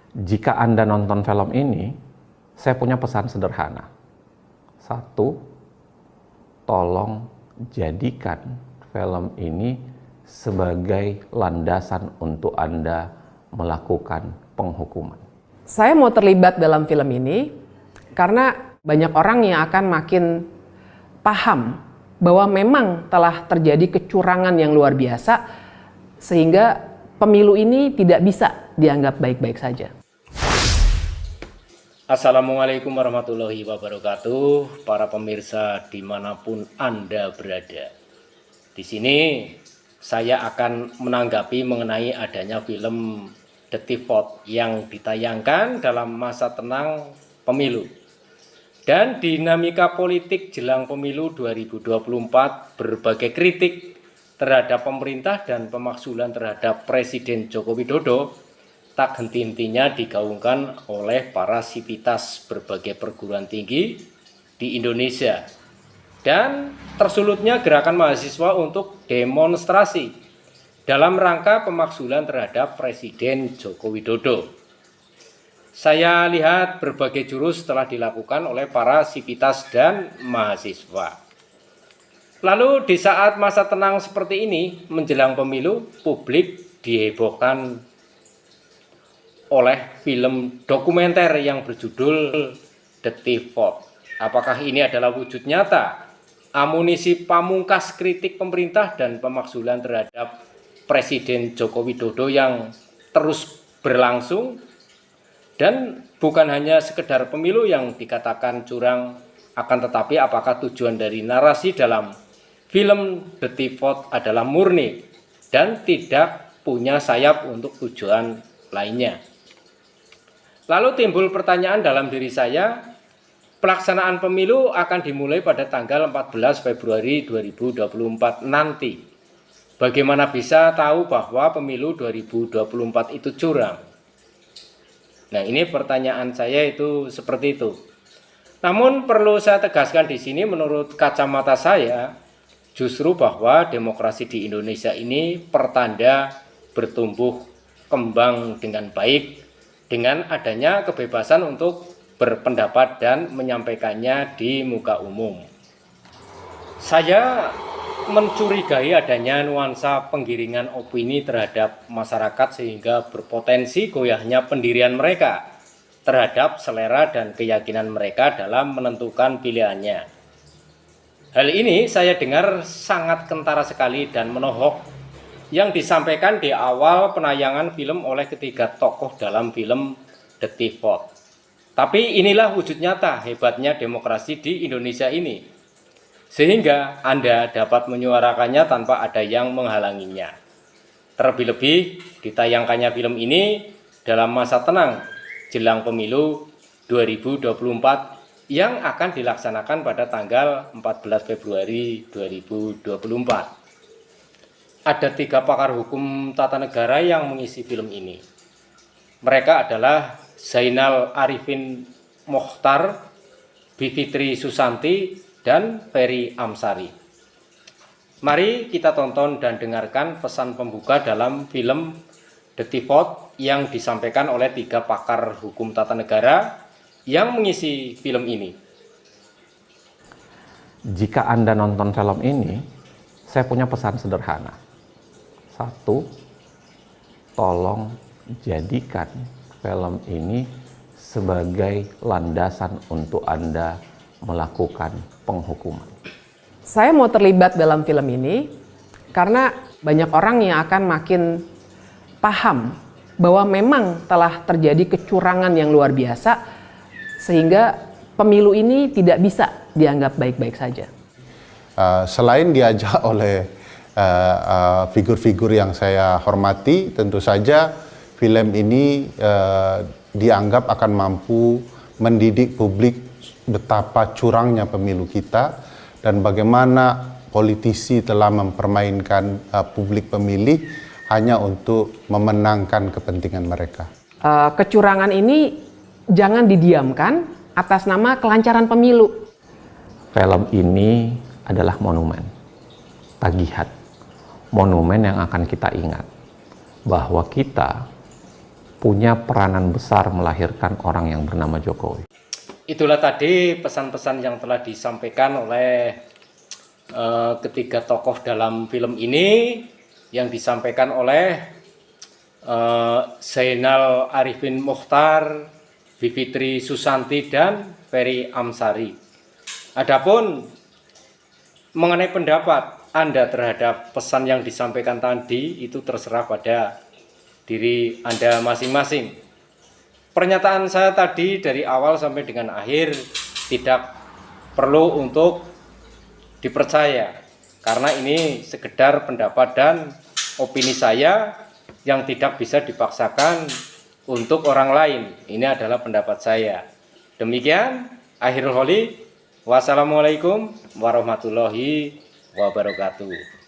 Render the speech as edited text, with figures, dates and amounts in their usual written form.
Jika Anda nonton film ini, saya punya pesan sederhana. Satu, tolong jadikan film ini sebagai landasan untuk Anda melakukan penghukuman. Saya mau terlibat dalam film ini karena banyak orang yang akan makin paham bahwa memang telah terjadi kecurangan yang luar biasa sehingga pemilu ini tidak bisa dianggap baik-baik saja. Assalamualaikum warahmatullahi wabarakatuh, para pemirsa dimanapun Anda berada. Di sini saya akan menanggapi mengenai adanya film The Tifod yang ditayangkan dalam masa tenang pemilu. Dan dinamika politik jelang pemilu 2024 berbagai kritik terhadap pemerintah dan pemakzulan terhadap Presiden Joko Widodo tak henti-hentinya digaungkan oleh para sivitas berbagai perguruan tinggi di Indonesia. Dan tersulutnya gerakan mahasiswa untuk demonstrasi dalam rangka pemakzulan terhadap Presiden Joko Widodo. Saya lihat berbagai jurus telah dilakukan oleh para sivitas dan mahasiswa. Lalu di saat masa tenang seperti ini menjelang pemilu, publik dihebohkan oleh film dokumenter yang berjudul The Tifod. Apakah ini adalah wujud nyata amunisi pamungkas kritik pemerintah dan pemakzulan terhadap Presiden Joko Widodo yang terus berlangsung? Dan bukan hanya sekedar pemilu yang dikatakan curang, akan tetapi apakah tujuan dari narasi dalam film The Tifod adalah murni dan tidak punya sayap untuk tujuan lainnya? Lalu timbul pertanyaan dalam diri saya, pelaksanaan pemilu akan dimulai pada tanggal 14 Februari 2024 nanti. Bagaimana bisa tahu bahwa pemilu 2024 itu curang? Nah, ini pertanyaan saya itu seperti itu. Namun perlu saya tegaskan di sini, menurut kacamata saya, justru bahwa demokrasi di Indonesia ini pertanda bertumbuh kembang dengan baik, dengan adanya kebebasan untuk berpendapat dan menyampaikannya di muka umum. Saya mencurigai adanya nuansa penggiringan opini terhadap masyarakat sehingga berpotensi goyahnya pendirian mereka terhadap selera dan keyakinan mereka dalam menentukan pilihannya. Hal ini saya dengar sangat kentara sekali dan menohok yang disampaikan di awal penayangan film oleh ketiga tokoh dalam film The Tifod. Tapi inilah wujud nyata hebatnya demokrasi di Indonesia ini, sehingga Anda dapat menyuarakannya tanpa ada yang menghalanginya. Terlebih-lebih ditayangkannya film ini dalam masa tenang jelang pemilu 2024 yang akan dilaksanakan pada tanggal 14 Februari 2024. Ada 3 pakar hukum tata negara yang mengisi film ini. Mereka adalah Zainal Arifin Mokhtar, Bivitri Susanti, dan Ferry Amsari. Mari kita tonton dan dengarkan pesan pembuka dalam film The Tifod yang disampaikan oleh 3 pakar hukum tata negara yang mengisi film ini. Jika Anda nonton film ini, saya punya pesan sederhana. Satu, tolong jadikan film ini sebagai landasan untuk Anda melakukan penghukuman. Saya mau terlibat dalam film ini karena banyak orang yang akan makin paham bahwa memang telah terjadi kecurangan yang luar biasa sehingga pemilu ini tidak bisa dianggap baik-baik saja. Selain diajak oleh figur-figur yang saya hormati, tentu saja film ini dianggap akan mampu mendidik publik betapa curangnya pemilu kita dan bagaimana politisi telah mempermainkan publik pemilih hanya untuk memenangkan kepentingan mereka. Kecurangan ini jangan didiamkan atas nama kelancaran pemilu. Film ini adalah monumen, tagihan, monumen yang akan kita ingat bahwa kita punya peranan besar melahirkan orang yang bernama Jokowi. Itulah tadi pesan-pesan yang telah disampaikan oleh ketiga tokoh dalam film ini, yang disampaikan oleh Zainal Arifin Mokhtar, Bivitri Susanti, dan Ferry Amsari. Adapun mengenai pendapat Anda terhadap pesan yang disampaikan tadi, itu terserah pada diri Anda masing-masing. Pernyataan saya tadi dari awal sampai dengan akhir tidak perlu untuk dipercaya, karena ini sekedar pendapat dan opini saya yang tidak bisa dipaksakan untuk orang lain. Ini adalah pendapat saya. Demikian, akhirul qouli. Wassalamualaikum warahmatullahi wabarakatuh.